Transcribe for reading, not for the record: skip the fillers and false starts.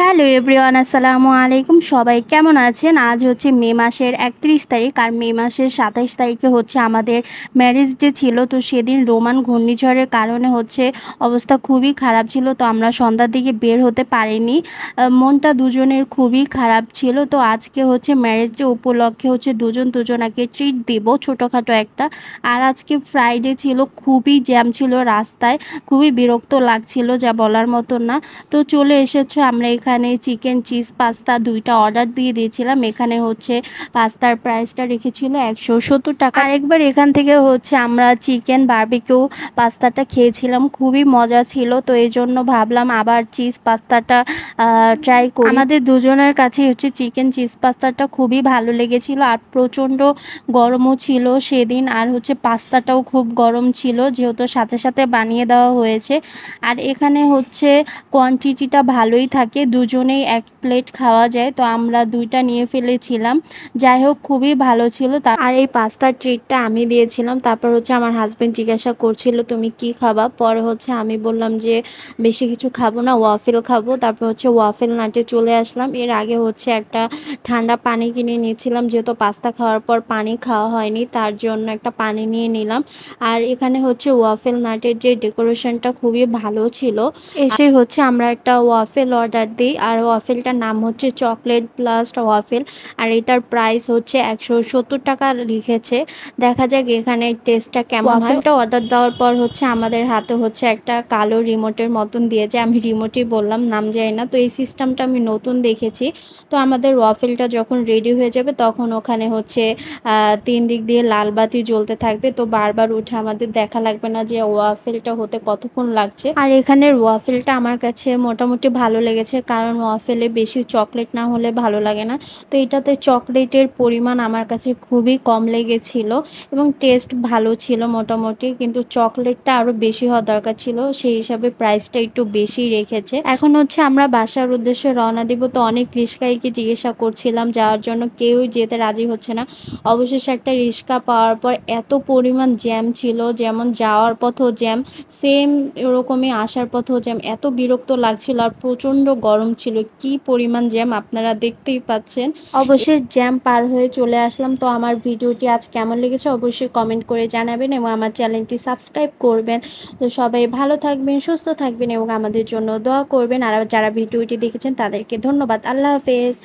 Hello everyone, আসসালামু আলাইকুম। সবাই কেমন আছেন? আজ হচ্ছে মে মাসের 31 তারিখ, আর মে মাসের 27 তারিখে হচ্ছে আমাদের ম্যারেজ ডে ছিল। তো সেদিন রোমান ঘূর্ণিঝড়ের কারণে হচ্ছে অবস্থা খুবই খারাপ ছিল, তো আমরা সন্ধ্যার দিকে বের হতে পারিনি। মনটা দুজনের খুবই খারাপ ছিল। তো আজকে হচ্ছে ম্যারেজ ডে উপলক্ষে হচ্ছে দুজনাকে ট্রিট দিব, ছোটোখাটো একটা। আর আজকে ফ্রাইডে ছিল, খুবই জ্যাম ছিল রাস্তায়, খুবই বিরক্ত লাগছিল, যা বলার মতো না। তো চলে এসেছে, আমরা এখানে চিকেন চিজ পাস্তা দুইটা অর্ডার দিয়ে দিয়েছিলাম। এখানে হচ্ছে পাস্তার প্রাইসটা রেখেছিল 170 টাকা। আরেকবার এখান থেকে হচ্ছে আমরা চিকেন বারবিকিউ পাস্তাটা খেয়েছিলাম, খুবই মজা ছিল। তো এই জন্য ভাবলাম আবার চিজ পাস্তাটা ট্রাই করি। আমাদের দুজনের কাছে হচ্ছে চিকেন চিজ পাস্তাটা খুবই ভালো লেগেছিল, আর প্রচণ্ড গরমও ছিল সেদিন। আর হচ্ছে পাস্তাটাও খুব গরম ছিল, যেহেতু সাথে সাথে বানিয়ে দেওয়া হয়েছে। আর এখানে হচ্ছে কোয়ান্টিটিটা ভালোই থাকে, দুজনেই এক প্লেট খাওয়া যায়। তো আমরা দুইটা নিয়ে ফেলেছিলাম। যাই হোক, খুবই ভালো ছিল। আর এই পাস্তার ট্রিটটা আমি দিয়েছিলাম। তারপর হচ্ছে আমার হাজব্যান্ড জিজ্ঞাসা করছিল তুমি কি খাবা। পরে হচ্ছে আমি বললাম যে বেশি কিছু খাবো না, ওয়াফেল খাবো। তারপর হচ্ছে ওয়াফেল নাটে চলে আসলাম। এর আগে হচ্ছে একটা ঠান্ডা পানি কিনে নিয়েছিলাম, যেহেতু পাস্তা খাওয়ার পর পানি খাওয়া হয়নি, তার জন্য একটা পানি নিয়ে নিলাম। আর এখানে হচ্ছে ওয়াফেল নাটের যে ডেকোরেশনটা খুবই ভালো ছিল। এসে হচ্ছে আমরা একটা ওয়াফেল অর্ডার দিই, আর ওয়াফেলটার নাম হচ্ছে চকলেট ব্লাস্ট ওয়াফেল। আর এটার প্রাইস হচ্ছে 170 টাকা লিখেছে। দেখা যাক এখানে টেস্টটা কেমন হয়। ওয়াফেলটা অর্ডার দেওয়ার পর হচ্ছে আমাদের হাতে হচ্ছে একটা কালো রিমোটের মতন দিয়েছে, আমি রিমোটই বললাম, নাম জানি না। তো এই সিস্টেমটা আমি নতুন দেখেছি। তো আমাদের ওয়াফেলটা যখন রেডি হয়ে যাবে তখন ওখানে হচ্ছে 3 দিক দিয়ে লাল বাতি জ্বলতে থাকবে। তো বারবার উঠে আমাদের দেখা লাগবে না যে ওয়াফেলটা হতে কতক্ষণ লাগছে। আর এখানের ওয়াফেলটা আমার কাছে মোটামুটি ভালো লেগেছে, কারণ ওয়াফেলে বেশি চকলেট না হলে ভালো লাগে না। তো এটাতে চকলেটের পরিমাণ আমার কাছে খুবই কম লেগেছিল, এবং টেস্ট ভালো ছিল মোটামুটি, কিন্তু চকলেটটা আরও বেশি হওয়া দরকার ছিল, সেই হিসাবে প্রাইসটা একটু বেশি রেখেছে। এখন হচ্ছে আমরা বাসার উদ্দেশ্যে রওনা দিব। তো অনেক রিস্কাইকে জিজ্ঞাসা করছিলাম যাওয়ার জন্য, কেউই যেতে রাজি হচ্ছে না। অবশেষে একটা রিক্সা পাওয়ার পর এত পরিমাণ জ্যাম ছিল, যেমন যাওয়ার পথও জ্যাম, সেম এরকমই আসার পথেও জ্যাম। এত বিরক্ত লাগছিল, আর প্রচণ্ড গরম ছিল, কি পরিমাণ জ্যাম আপনারা দেখতেই পাচ্ছেন। অবশ্যই জ্যাম পার হয়ে চলে আসলাম। তো আমার ভিডিওটি আজ কেমন লেগেছে অবশ্যই কমেন্ট করে জানাবেন, এবং আমার চ্যানেলটি সাবস্ক্রাইব করবেন। তো সবাই ভালো থাকবেন, সুস্থ থাকবেন, এবং আমাদের জন্য দোয়া করবেন। আর যারা ভিডিওটি দেখেছেন তাদেরকে ধন্যবাদ। আল্লাহ হাফেজ।